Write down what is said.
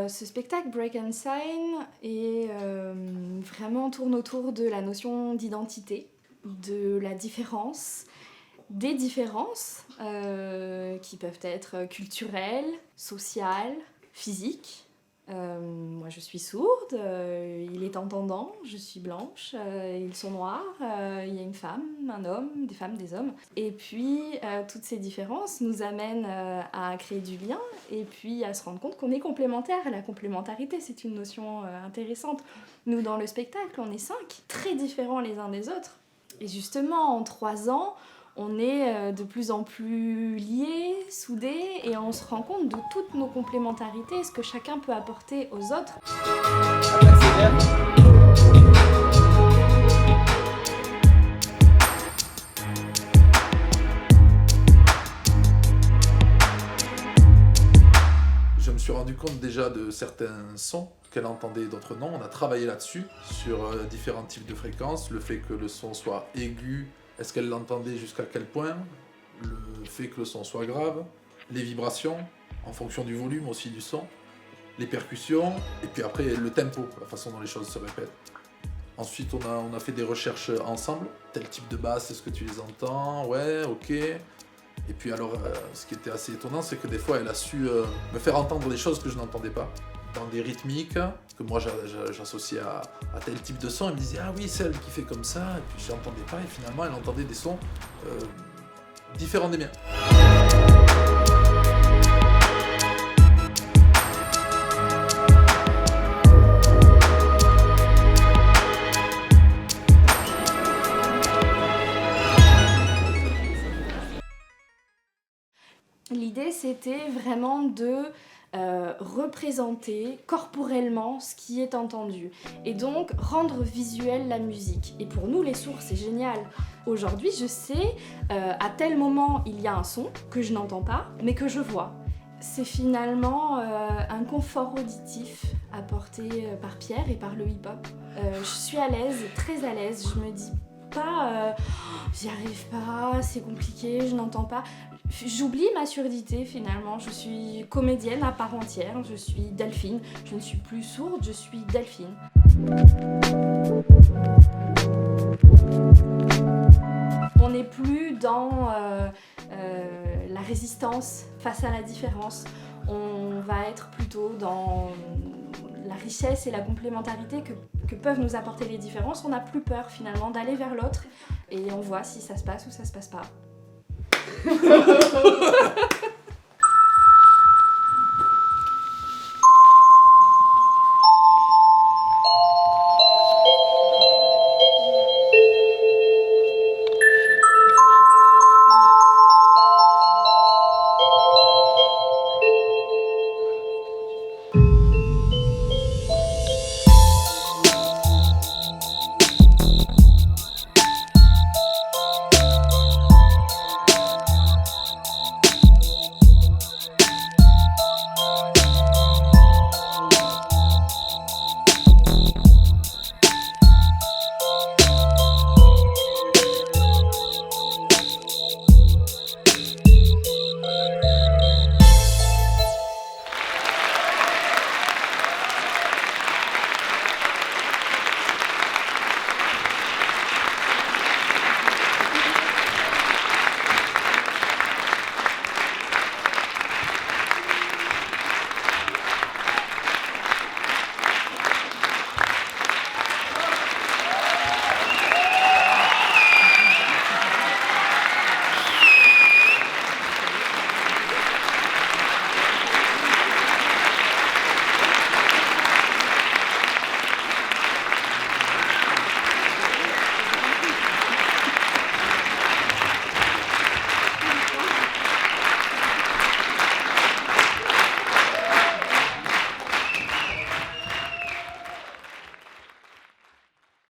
Ce spectacle Break and Sign tourne autour de la notion d'identité, de la différence, des différences qui peuvent être culturelles, sociales, physiques. Moi je suis sourde, il est entendant, je suis blanche, ils sont noirs, il y a une femme, un homme, des femmes, des hommes. Et puis toutes ces différences nous amènent à créer du lien et puis à se rendre compte qu'on est complémentaires. La complémentarité, c'est une notion intéressante. Nous dans le spectacle, on est 5, très différents les uns des autres. Et justement en 3 ans, on est de plus en plus liés, soudés, et on se rend compte de toutes nos complémentarités, ce que chacun peut apporter aux autres. Je me suis rendu compte déjà de certains sons qu'elle entendait et d'autres non. On a travaillé là-dessus, sur différents types de fréquences, le fait que le son soit aigu, est-ce qu'elle l'entendait jusqu'à quel point, le fait que le son soit grave, les vibrations, en fonction du volume aussi du son, les percussions, et puis après le tempo, la façon dont les choses se répètent. Ensuite on a fait des recherches ensemble, tel type de basse, est-ce que tu les entends? Ouais, ok. Et puis alors, ce qui était assez étonnant, c'est que des fois elle a su me faire entendre des choses que je n'entendais pas, dans des rythmiques que moi j'associais à tel type de son. Elle me disait ah oui, celle qui fait comme ça, et puis je n'entendais pas, et finalement elle entendait des sons différents des miens. L'idée, c'était vraiment de représenter corporellement ce qui est entendu et donc rendre visuelle la musique. Et pour nous les sourds, c'est génial. Aujourd'hui, je sais à tel moment il y a un son que je n'entends pas mais que je vois. C'est finalement un confort auditif apporté par Pierre et par le hip-hop. Je suis à l'aise, très à l'aise, je me dis pas j'y arrive pas, c'est compliqué, je n'entends pas. J'oublie ma surdité finalement, je suis comédienne à part entière, je suis Delphine, je ne suis plus sourde, je suis Delphine. On n'est plus dans la résistance face à la différence, on va être plutôt dans la richesse et la complémentarité que peuvent nous apporter les différences. On n'a plus peur finalement d'aller vers l'autre et on voit si ça se passe ou ça se passe pas.